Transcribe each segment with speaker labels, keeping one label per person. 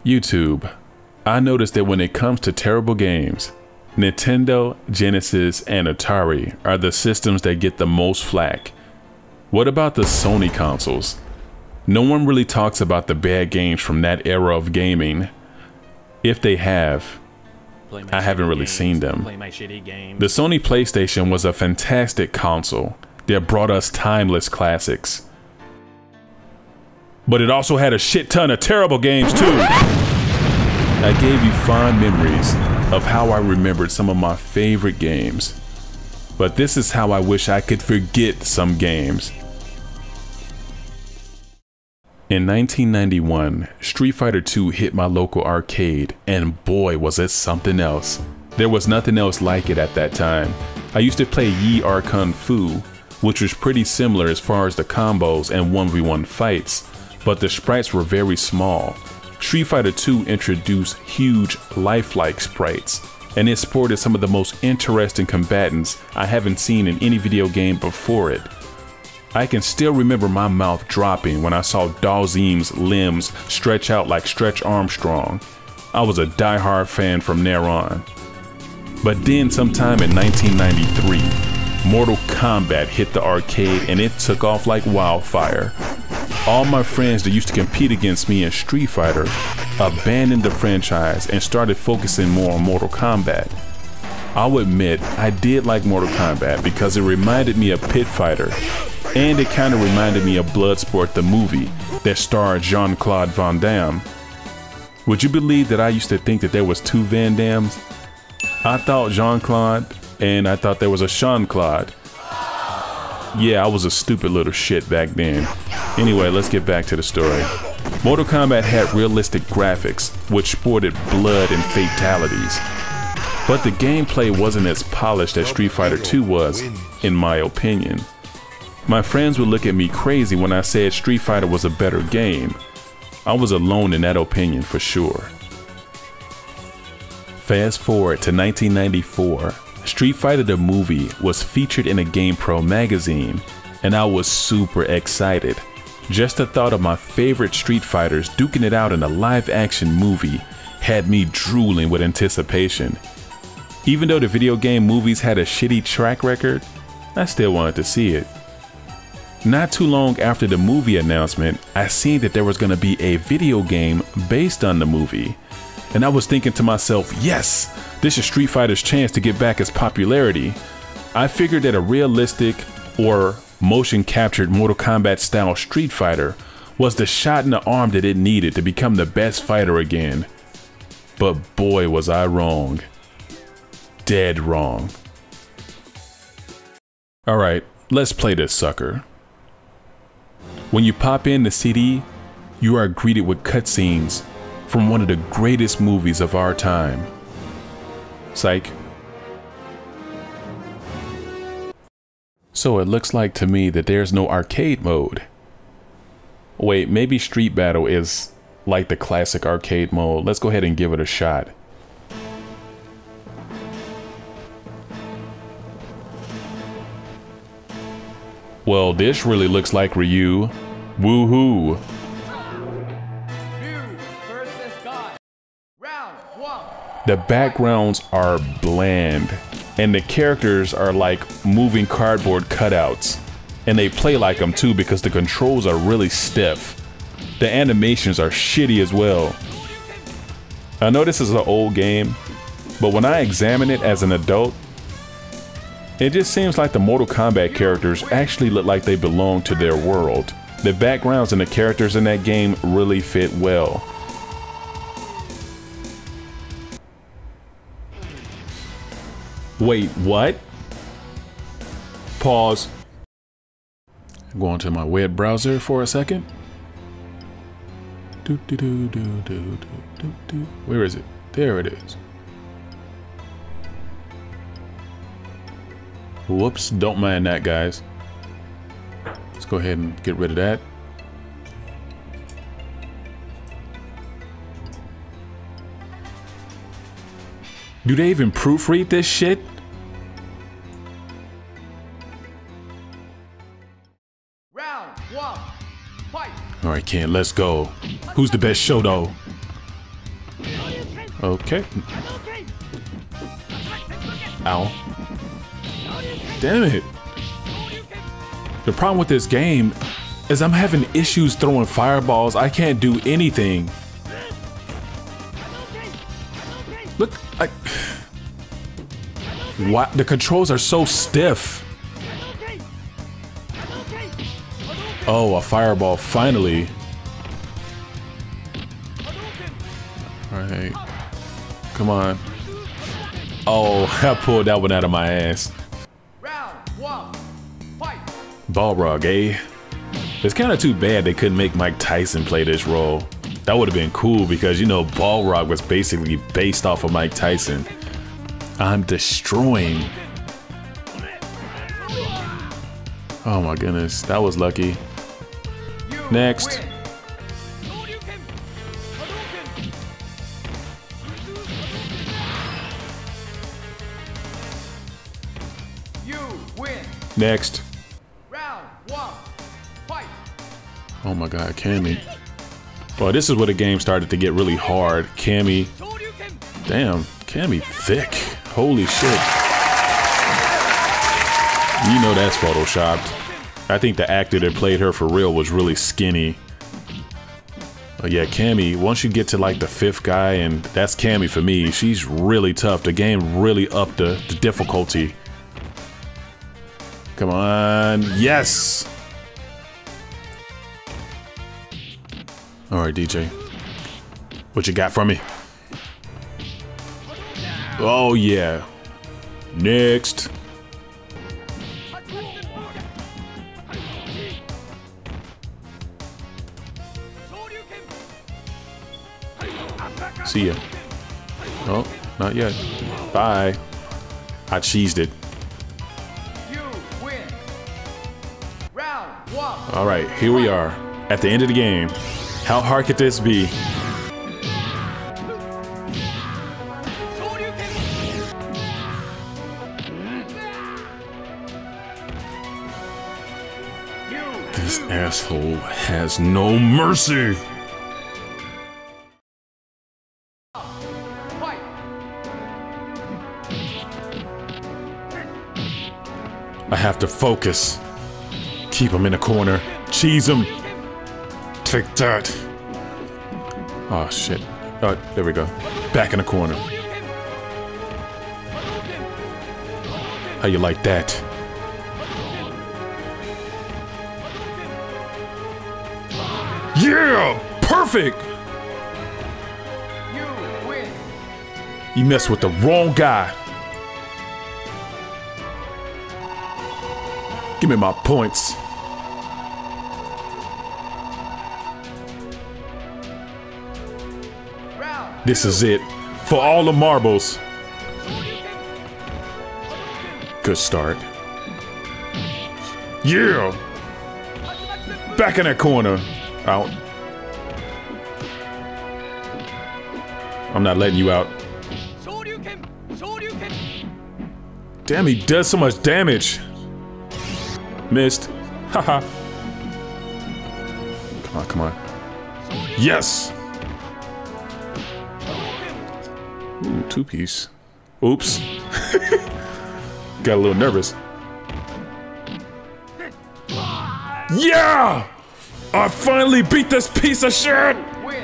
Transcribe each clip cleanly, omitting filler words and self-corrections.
Speaker 1: YouTube. I noticed that when it comes to terrible games, Nintendo, Genesis, and Atari are the systems that get the most flack. What about the Sony consoles? No one really talks about the bad games from that era of gaming. If they have, I haven't really seen them. The Sony PlayStation was a fantastic console that brought us timeless classics. But it also had a shit ton of terrible games too. I gave you fond memories of how I remembered some of my favorite games. But this is how I wish I could forget some games. In 1991, Street Fighter II hit my local arcade, and boy was it something else. There was nothing else like it at that time. I used to play Yi Ar Kung Fu, which was pretty similar as far as the combos and 1v1 fights, but the sprites were very small. Street Fighter II introduced huge, lifelike sprites, and it sported some of the most interesting combatants I haven't seen in any video game before it. I can still remember my mouth dropping when I saw Dalzim's limbs stretch out like Stretch Armstrong. I was a die-hard fan from there on. But then sometime in 1993, Mortal Kombat hit the arcade and it took off like wildfire. All my friends that used to compete against me in Street Fighter abandoned the franchise and started focusing more on Mortal Kombat. I'll admit I did like Mortal Kombat because it reminded me of Pit Fighter, and it kind of reminded me of Bloodsport the movie that starred Jean-Claude Van Damme. Would you believe that I used to think that there was two Van Dammes? I thought Jean-Claude and I thought there was a Sean-Claude. Yeah, I was a stupid little shit back then. Anyway, let's get back to the story. Mortal Kombat had realistic graphics, which sported blood and fatalities. But the gameplay wasn't as polished as Street Fighter II was, in my opinion. My friends would look at me crazy when I said Street Fighter was a better game. I was alone in that opinion for sure. Fast forward to 1994. Street Fighter the movie was featured in a GamePro magazine, and I was super excited. Just the thought of my favorite Street Fighters duking it out in a live-action movie had me drooling with anticipation. Even though the video game movies had a shitty track record, I still wanted to see it. Not too long after the movie announcement, I seen that there was going to be a video game based on the movie. And I was thinking to myself, yes, this is Street Fighter's chance to get back its popularity. I figured that a realistic or motion captured Mortal Kombat style Street Fighter was the shot in the arm that it needed to become the best fighter again. But boy was I wrong. Dead wrong. Alright, let's play this sucker. When you pop in the CD, you are greeted with cutscenes from one of the greatest movies of our time. Psych. So it looks like to me that there's no arcade mode. Wait, maybe Street Battle is like the classic arcade mode. Let's go ahead and give it a shot. Well, this really looks like Ryu. Woohoo! The backgrounds are bland, and the characters are like moving cardboard cutouts. And they play like them too because the controls are really stiff. The animations are shitty as well. I know this is an old game, but when I examine it as an adult, it just seems like the Mortal Kombat characters actually look like they belong to their world. The backgrounds and the characters in that game really fit well. Wait, what? Pause. Go into my web browser for a second. Where is it? There it is. Whoops, don't mind that, guys. Let's go ahead and get rid of that. Do they even proofread this shit? Round one, fight. All right, Ken, let's go. Who's the best Shoto? Okay. Ow. Damn it. The problem with this game is I'm having issues throwing fireballs. I can't do anything. Look, what? The controls are so stiff. Oh, a fireball, finally. All right. Come on. Oh, I pulled that one out of my ass.
Speaker 2: Round one, fight.
Speaker 1: Balrog, eh? It's kind of too bad they couldn't make Mike Tyson play this role. That would have been cool because, you know, Balrog was basically based off of Mike Tyson. I'm destroying. Oh my goodness, that was lucky. Next. Next.
Speaker 2: Round one, fight.
Speaker 1: Oh my god, Cammy. Well, this is where the game started to get really hard. Cammy. Damn, Cammy thick. Holy shit. You know that's photoshopped. I think the actor that played her for real was really skinny. But yeah, Cammy, once you get to like the 5th guy, and that's Cammy for me, she's really tough. The game really upped the difficulty. Come on, yes! All right, DJ. What you got for me? Oh yeah. Next. See ya. Oh, not yet. Bye. I cheesed it.
Speaker 2: You win. Round one.
Speaker 1: All right, here we are at the end of the game. How hard could this be? This asshole has no mercy. I have to focus. Keep him in a corner. Cheese him. Take that. Oh shit. Oh, there we go. Back in the corner. How you like that? Yeah! Perfect!
Speaker 2: You win.
Speaker 1: You messed with the wrong guy. Give me my points. This is it. For all the marbles. Good start. Yeah! Back in that corner. Out. I'm not letting you out. Damn, he does so much damage. Missed. Haha. Come on, come on. Yes! Ooh, 2-piece. Oops. Got a little nervous. Yeah! I finally beat this piece of shit!
Speaker 2: Win.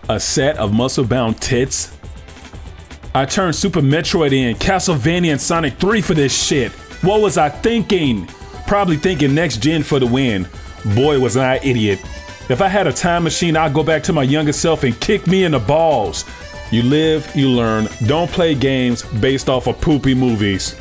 Speaker 1: A set of muscle-bound tits? I turned Super Metroid in, Castlevania, and Sonic 3 for this shit. What was I thinking? Probably thinking next gen for the win. Boy, was I an idiot. If I had a time machine, I'd go back to my younger self and kick me in the balls. You live, you learn. Don't play games based off of poopy movies.